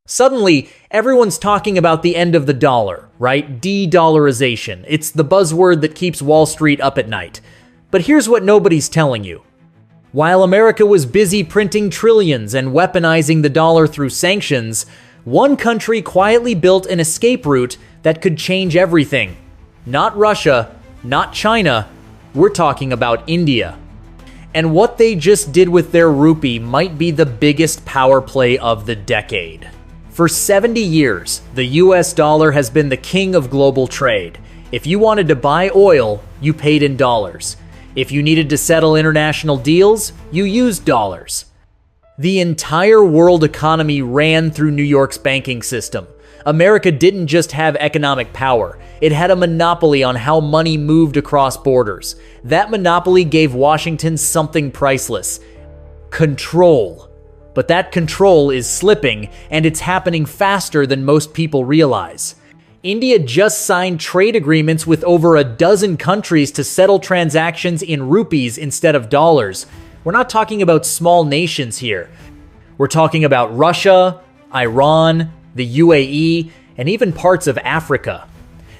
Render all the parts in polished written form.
Suddenly, everyone's talking about the end of the dollar, right? De-dollarization. It's the buzzword that keeps Wall Street up at night. But here's what nobody's telling you. While America was busy printing trillions and weaponizing the dollar through sanctions, one country quietly built an escape route that could change everything. Not Russia, not China, we're talking about India. And what they just did with their rupee might be the biggest power play of the decade. For 70 years, the US dollar has been the king of global trade. If you wanted to buy oil, you paid in dollars. If you needed to settle international deals, you used dollars. The entire world economy ran through New York's banking system. America didn't just have economic power, it had a monopoly on how money moved across borders. That monopoly gave Washington something priceless: control. But that control is slipping, and it's happening faster than most people realize. India just signed trade agreements with over a dozen countries to settle transactions in rupees instead of dollars. We're not talking about small nations here. We're talking about Russia, Iran, the UAE, and even parts of Africa.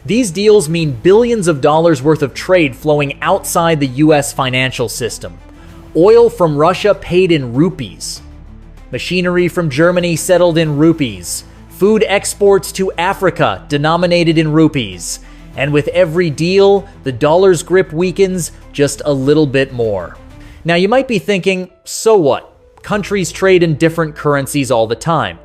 These deals mean billions of dollars worth of trade flowing outside the US financial system. Oil from Russia paid in rupees. Machinery from Germany settled in rupees. Food exports to Africa denominated in rupees. And with every deal, the dollar's grip weakens just a little bit more. Now you might be thinking, so what? Countries trade in different currencies all the time.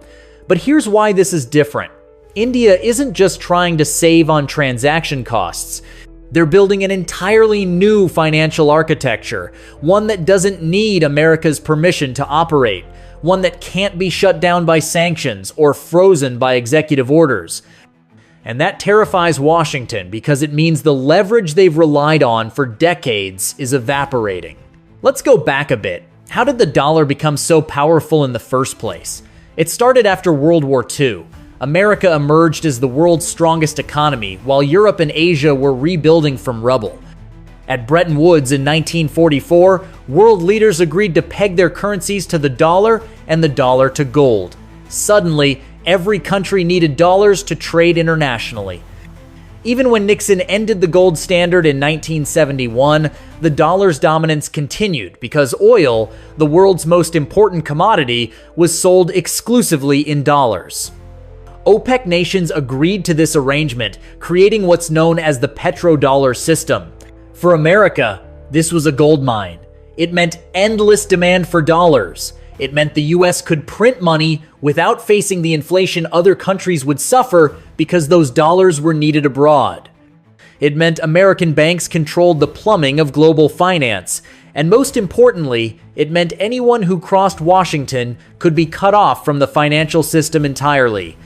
But here's why this is different. India isn't just trying to save on transaction costs. They're building an entirely new financial architecture, one that doesn't need America's permission to operate, one that can't be shut down by sanctions or frozen by executive orders. And that terrifies Washington because it means the leverage they've relied on for decades is evaporating. Let's go back a bit. How did the dollar become so powerful in the first place? It started after World War II. America emerged as the world's strongest economy, while Europe and Asia were rebuilding from rubble. At Bretton Woods in 1944, world leaders agreed to peg their currencies to the dollar and the dollar to gold. Suddenly, every country needed dollars to trade internationally. Even when Nixon ended the gold standard in 1971, the dollar's dominance continued because oil, the world's most important commodity, was sold exclusively in dollars. OPEC nations agreed to this arrangement, creating what's known as the petrodollar system. For America, this was a goldmine. It meant endless demand for dollars. It meant the US could print money without facing the inflation other countries would suffer because those dollars were needed abroad. It meant American banks controlled the plumbing of global finance. And most importantly, it meant anyone who crossed Washington could be cut off from the financial system entirely.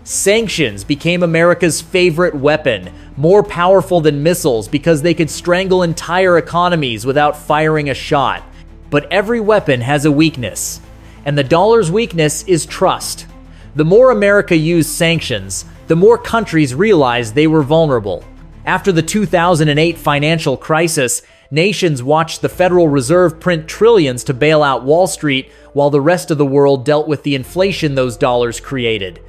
Sanctions became America's favorite weapon, more powerful than missiles because they could strangle entire economies without firing a shot. But every weapon has a weakness, and the dollar's weakness is trust. The more America used sanctions, the more countries realized they were vulnerable. After the 2008 financial crisis, nations watched the Federal Reserve print trillions to bail out Wall Street while the rest of the world dealt with the inflation those dollars created.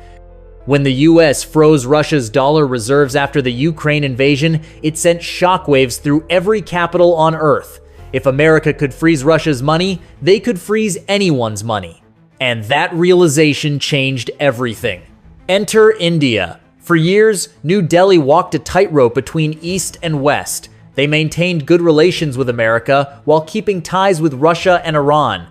When the US froze Russia's dollar reserves after the Ukraine invasion, it sent shockwaves through every capital on Earth. If America could freeze Russia's money, they could freeze anyone's money. And that realization changed everything. Enter India. For years, New Delhi walked a tightrope between East and West. They maintained good relations with America while keeping ties with Russia and Iran.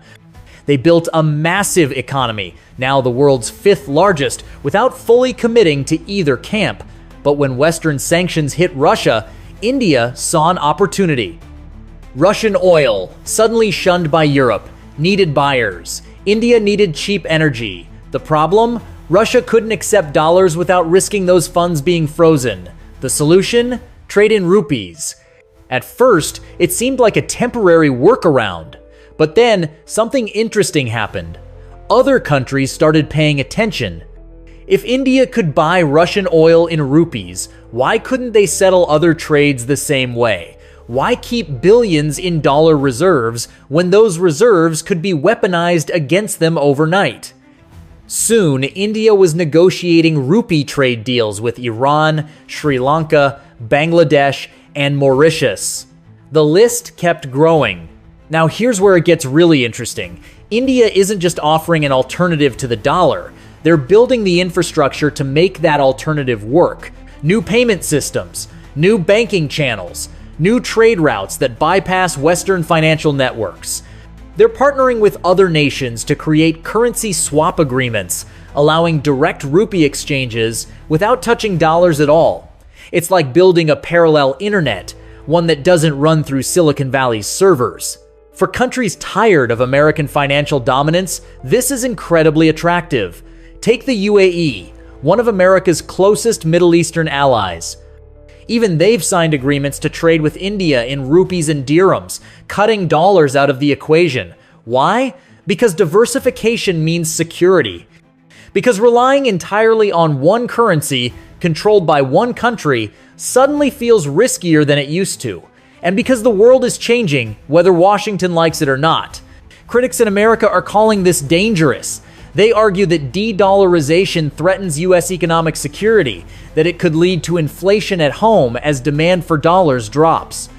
They built a massive economy, now the world's fifth largest, without fully committing to either camp. But when Western sanctions hit Russia, India saw an opportunity. Russian oil, suddenly shunned by Europe, needed buyers. India needed cheap energy. The problem? Russia couldn't accept dollars without risking those funds being frozen. The solution? Trade in rupees. At first, it seemed like a temporary workaround. But then, something interesting happened. Other countries started paying attention. If India could buy Russian oil in rupees, why couldn't they settle other trades the same way? Why keep billions in dollar reserves when those reserves could be weaponized against them overnight? Soon, India was negotiating rupee trade deals with Iran, Sri Lanka, Bangladesh, and Mauritius. The list kept growing. Now here's where it gets really interesting. India isn't just offering an alternative to the dollar. They're building the infrastructure to make that alternative work. New payment systems, new banking channels, new trade routes that bypass Western financial networks. They're partnering with other nations to create currency swap agreements, allowing direct rupee exchanges without touching dollars at all. It's like building a parallel internet, one that doesn't run through Silicon Valley's servers. For countries tired of American financial dominance, this is incredibly attractive. Take the UAE, one of America's closest Middle Eastern allies. Even they've signed agreements to trade with India in rupees and dirhams, cutting dollars out of the equation. Why? Because diversification means security. Because relying entirely on one currency, controlled by one country, suddenly feels riskier than it used to. And because the world is changing, whether Washington likes it or not. Critics in America are calling this dangerous. They argue that de-dollarization threatens U.S. economic security, that it could lead to inflation at home as demand for dollars drops.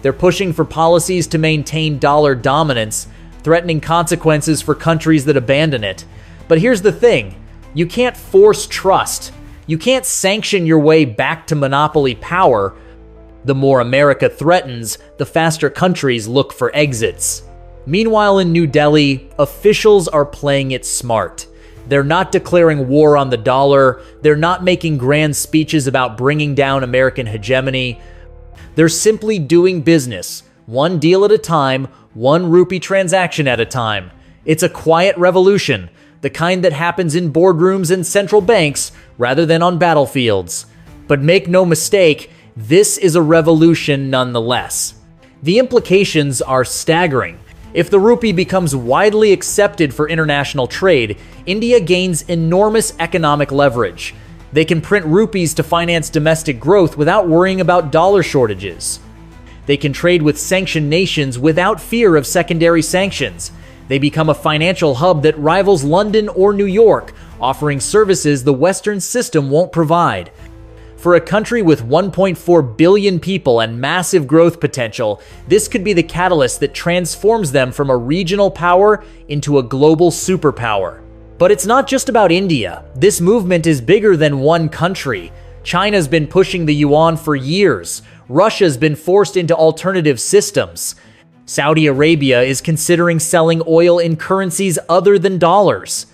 They're pushing for policies to maintain dollar dominance, threatening consequences for countries that abandon it. But here's the thing, you can't force trust. You can't sanction your way back to monopoly power. The more America threatens, the faster countries look for exits. Meanwhile, in New Delhi, officials are playing it smart. They're not declaring war on the dollar. They're not making grand speeches about bringing down American hegemony. They're simply doing business, one deal at a time, one rupee transaction at a time. It's a quiet revolution, the kind that happens in boardrooms and central banks rather than on battlefields. But make no mistake, this is a revolution nonetheless. The implications are staggering. If the rupee becomes widely accepted for international trade, India gains enormous economic leverage. They can print rupees to finance domestic growth without worrying about dollar shortages. They can trade with sanctioned nations without fear of secondary sanctions. They become a financial hub that rivals London or New York, offering services the Western system won't provide. For a country with 1.4 billion people and massive growth potential, this could be the catalyst that transforms them from a regional power into a global superpower. But it's not just about India. This movement is bigger than one country. China's been pushing the yuan for years. Russia's been forced into alternative systems. Saudi Arabia is considering selling oil in currencies other than dollars.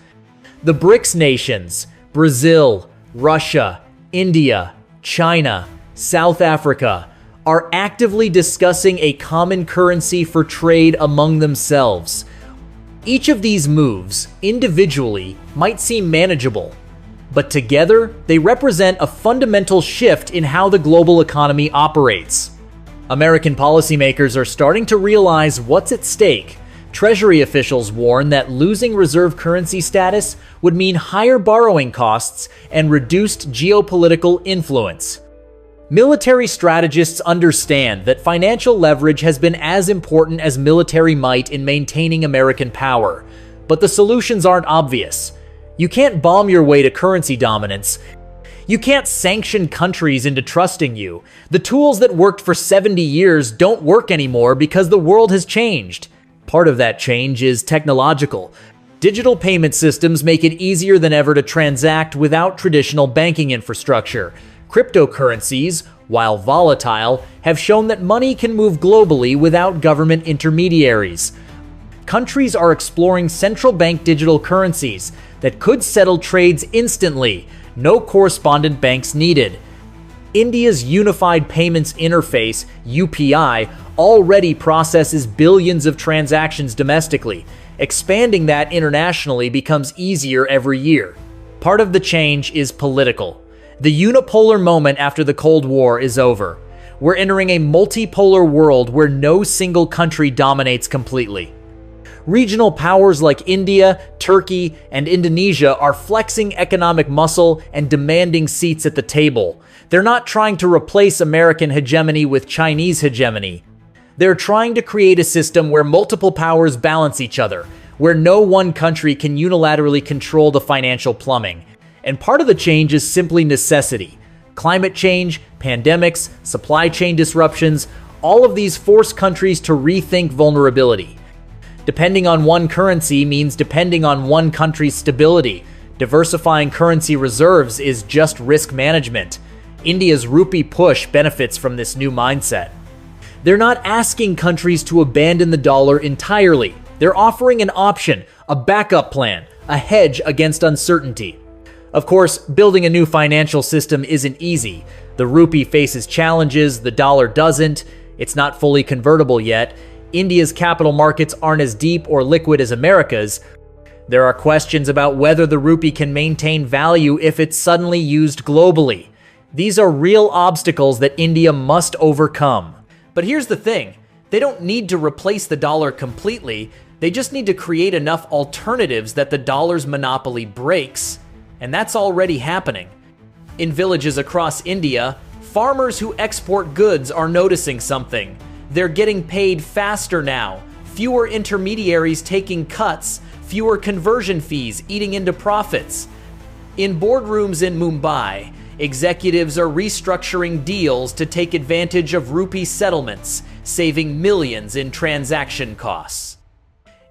The BRICS nations, Brazil, Russia, India, China, South Africa, are actively discussing a common currency for trade among themselves. Each of these moves, individually, might seem manageable, but together, they represent a fundamental shift in how the global economy operates. American policymakers are starting to realize what's at stake. Treasury officials warn that losing reserve currency status would mean higher borrowing costs and reduced geopolitical influence. Military strategists understand that financial leverage has been as important as military might in maintaining American power, but the solutions aren't obvious. You can't bomb your way to currency dominance. You can't sanction countries into trusting you. The tools that worked for 70 years don't work anymore because the world has changed. Part of that change is technological. Digital payment systems make it easier than ever to transact without traditional banking infrastructure. Cryptocurrencies, while volatile, have shown that money can move globally without government intermediaries. Countries are exploring central bank digital currencies that could settle trades instantly, no correspondent banks needed. India's Unified Payments Interface, UPI, already processes billions of transactions domestically. Expanding that internationally becomes easier every year. Part of the change is political. The unipolar moment after the Cold War is over. We're entering a multipolar world where no single country dominates completely. Regional powers like India, Turkey, and Indonesia are flexing economic muscle and demanding seats at the table. They're not trying to replace American hegemony with Chinese hegemony. They're trying to create a system where multiple powers balance each other, where no one country can unilaterally control the financial plumbing. And part of the change is simply necessity. Climate change, pandemics, supply chain disruptions, all of these force countries to rethink vulnerability. Depending on one currency means depending on one country's stability. Diversifying currency reserves is just risk management. India's rupee push benefits from this new mindset. They're not asking countries to abandon the dollar entirely. They're offering an option, a backup plan, a hedge against uncertainty. Of course, building a new financial system isn't easy. The rupee faces challenges, the dollar doesn't. It's not fully convertible yet. India's capital markets aren't as deep or liquid as America's. There are questions about whether the rupee can maintain value if it's suddenly used globally. These are real obstacles that India must overcome. But here's the thing, they don't need to replace the dollar completely, they just need to create enough alternatives that the dollar's monopoly breaks. And that's already happening. In villages across India, farmers who export goods are noticing something. They're getting paid faster now, fewer intermediaries taking cuts, fewer conversion fees eating into profits. In boardrooms in Mumbai, executives are restructuring deals to take advantage of rupee settlements, saving millions in transaction costs.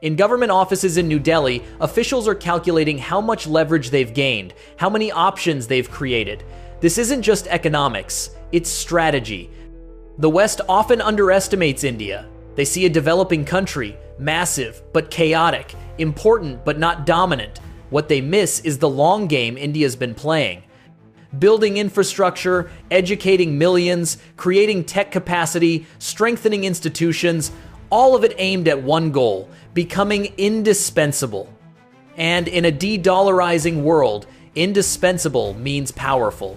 In government offices in New Delhi, officials are calculating how much leverage they've gained, how many options they've created. This isn't just economics, it's strategy. The West often underestimates India. They see a developing country, massive but chaotic, important but not dominant. What they miss is the long game India's been playing. Building infrastructure, educating millions, creating tech capacity, strengthening institutions, all of it aimed at one goal, becoming indispensable. And in a de-dollarizing world, indispensable means powerful.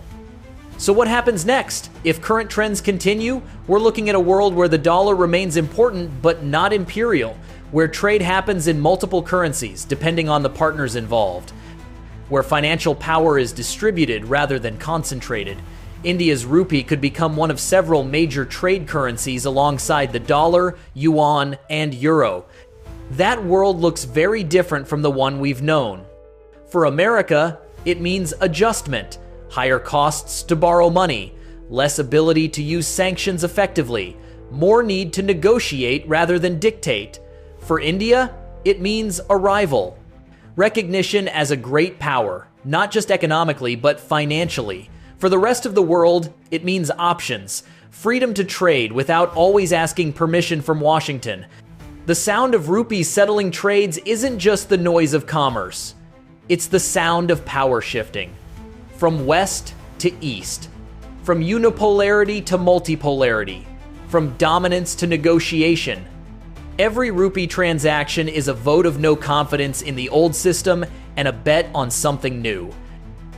So what happens next? If current trends continue, we're looking at a world where the dollar remains important but not imperial, where trade happens in multiple currencies depending on the partners involved, where financial power is distributed rather than concentrated. India's rupee could become one of several major trade currencies alongside the dollar, yuan, and euro. That world looks very different from the one we've known. For America, it means adjustment, higher costs to borrow money, less ability to use sanctions effectively, more need to negotiate rather than dictate. For India, it means arrival, recognition as a great power, not just economically, but financially. For the rest of the world, it means options, freedom to trade without always asking permission from Washington. The sound of rupees settling trades isn't just the noise of commerce. It's the sound of power shifting. From west to east, from unipolarity to multipolarity, from dominance to negotiation. Every rupee transaction is a vote of no confidence in the old system and a bet on something new.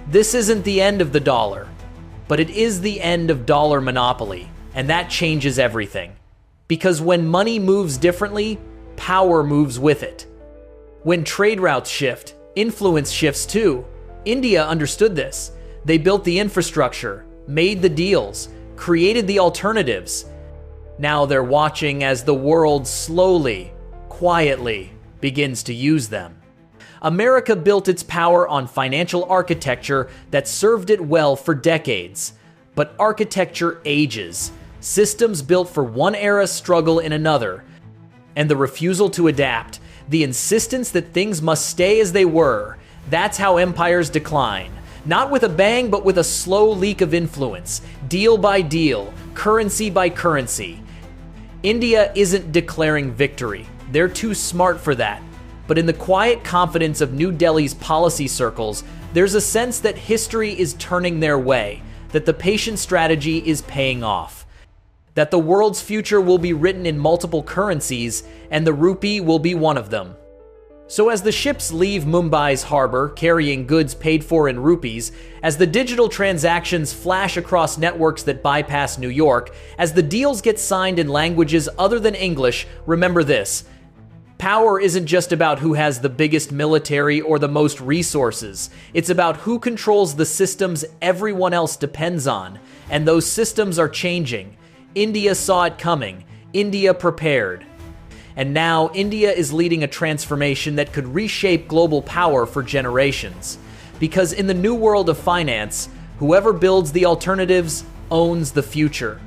This isn't the end of the dollar, but it is the end of dollar monopoly, and that changes everything. Because when money moves differently, power moves with it. When trade routes shift, influence shifts too. India understood this. They built the infrastructure, made the deals, created the alternatives. Now they're watching as the world slowly, quietly begins to use them. America built its power on financial architecture that served it well for decades. But architecture ages. Systems built for one era struggle in another. And the refusal to adapt, the insistence that things must stay as they were, that's how empires decline. Not with a bang, but with a slow leak of influence, deal by deal, currency by currency. India isn't declaring victory. They're too smart for that. But in the quiet confidence of New Delhi's policy circles, there's a sense that history is turning their way, that the patient strategy is paying off, that the world's future will be written in multiple currencies, and the rupee will be one of them. So as the ships leave Mumbai's harbor, carrying goods paid for in rupees, as the digital transactions flash across networks that bypass New York, as the deals get signed in languages other than English, remember this: power isn't just about who has the biggest military or the most resources. It's about who controls the systems everyone else depends on. And those systems are changing. India saw it coming. India prepared. And now, India is leading a transformation that could reshape global power for generations. Because in the new world of finance, whoever builds the alternatives owns the future.